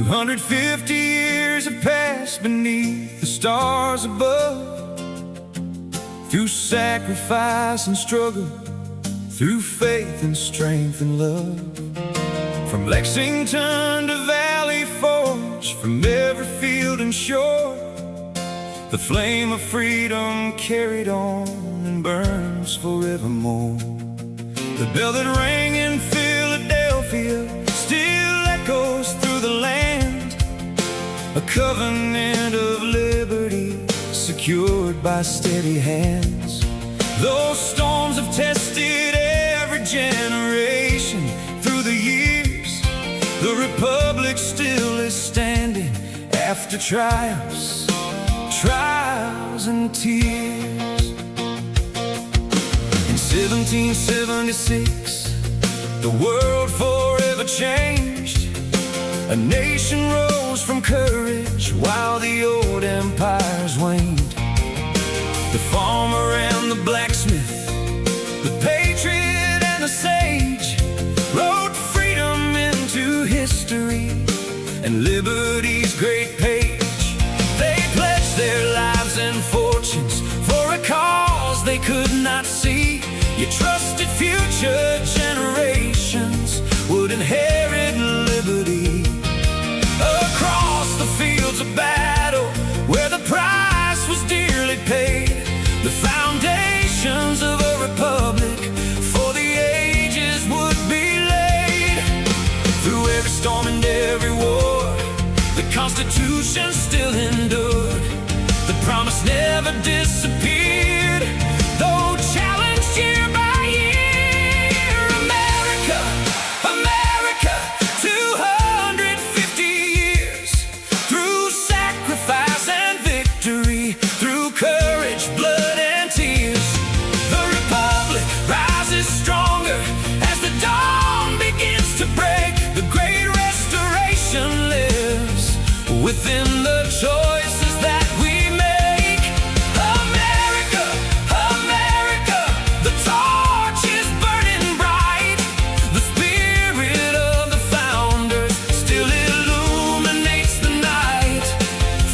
250 years have passed beneath the stars above, through sacrifice and struggle, through faith and strength and love. From Lexington to Valley Forge, from every field and shore, the flame of freedom carried on and burns forevermore. The bell that rang in Philadelphia still echoes through the land, a covenant of liberty secured by steady hands. Those storms have tested every generation through the years. The Republic still is standing after triumphs, trials and tears. In 1776, the world forever changed. A nation rose from courage while the old empires waned. The farmer and the blacksmith, the patriot and the sage, wrote freedom into history and liberty's great page. They pledged their lives and fortunes for a cause they could not see. You trusted future generations would inherit liberty. Across the fields of battle, where the price was dearly paid, the foundations of a republic for the ages would be laid. Through every storm and every war, the Constitution still endured. The promise never disappeared, though challenged year by year. America, America, 250 years, through sacrifice and victory, through courage, blood and tears. The Republic rises stronger as the dawn begins to break. The great restoration lives within the choices that we make. America, America, the torch is burning bright. The spirit of the founders still illuminates the night.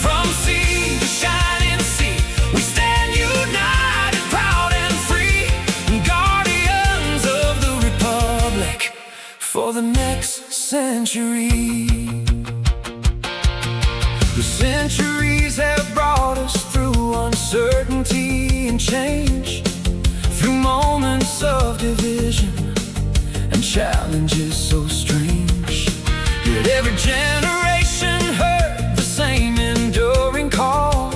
From sea to shining sea, we stand united, proud and free, guardians of the Republic for the next century. The centuries have brought us through uncertainty and change, through moments of division and challenges so strange. Yet every generation heard the same enduring call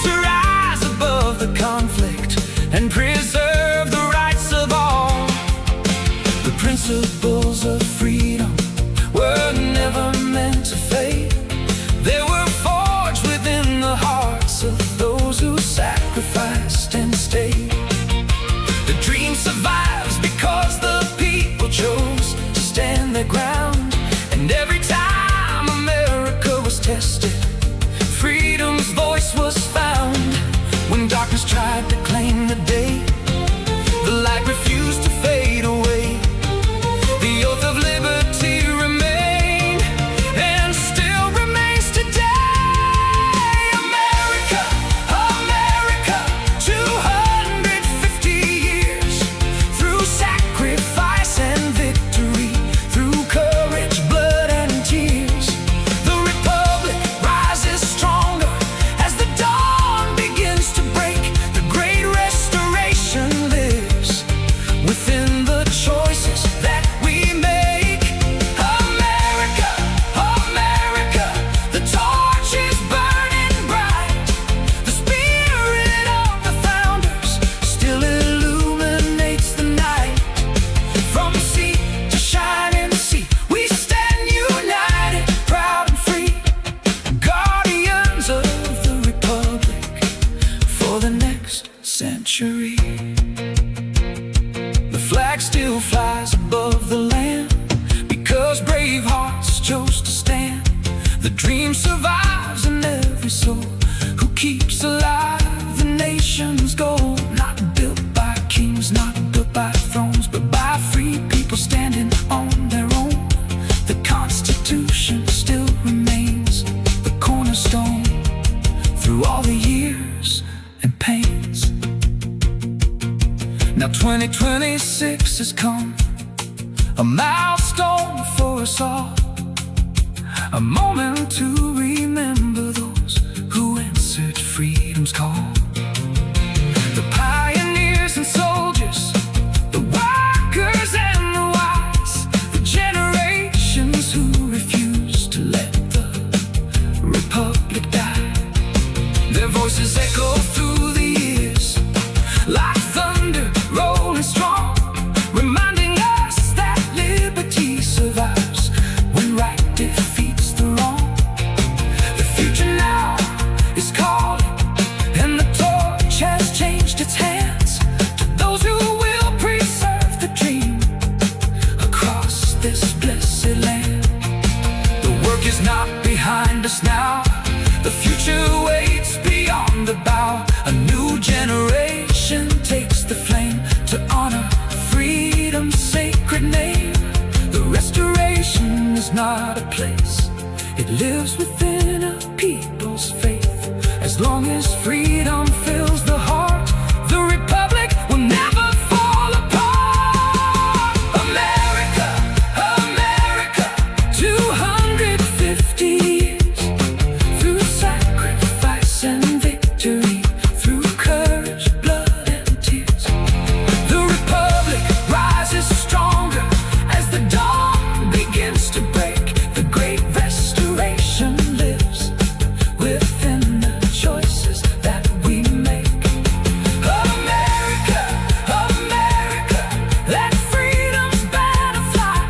to rise above the conflict and preserve the rights of all. The principles of freedom were never meant to fade. They were forged within the hearts of those who sacrificed and stayed. The dream survives because the people chose to stand their ground. And every time America was tested, freedom's voice was found. When darkness tried to claim the day, the light refused to fade away. The oath of liberty remained and still remains today. America, America, 250 years, through sacrifice and victory, through courage, blood and tears. The Republic rises stronger as the dawn begins to break. The great restoration lives within the choices that we make. America, America, the torch is burning bright. The spirit of the founders still illuminates the night. From sea to shining sea, we stand united, proud and free, guardians of the Republic for the next century. The flag still flies above the land because brave hearts chose to stand. The dream survives in every soul who keeps alive the nation's goal. Not built by kings, not built by thrones, but by free people standing on their own. The Constitution 2026 has come, a milestone for us all, a moment to remember those who answered freedom's call. The pioneers and soldiers, the workers and the wise, the generations who refused to let the republic die. Their voices echo through the years like thunder rolling strong, reminding us that liberty survives when right defeats the wrong. The future now is calling, and the torch has changed its hands to those who will preserve the dream across this blessed land. The work is not behind us now, the future waits beyond the bow. A new generation takes the flame to honor freedom's sacred name. The restoration is not a place, it lives within a people's faith. As long as freedom fills the heart, the republic will never fall apart. America, America, 250 years through sacrifice and victory, through courage, blood and tears. The republic rises stronger as the dawn begins to break. The great restoration lives within the choices that we make. America, America, let freedom's banner fly.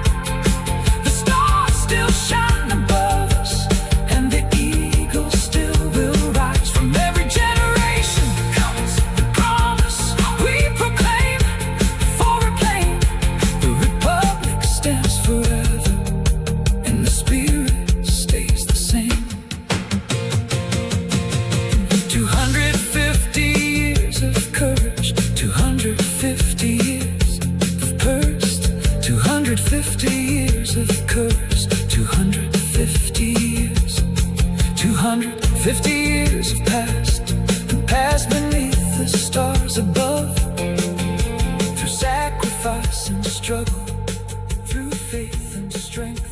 The stars still shine above us, and the eagle still will rise. From every generation comes the promise we proclaim, for a plain the republic stands forever, and the spirit stays the same. 250 years of courage, 250 years of purse, 250 years of courage, 250 years, 250 years of past, and past beneath the stars above, through sacrifice and struggle, through faith and strength.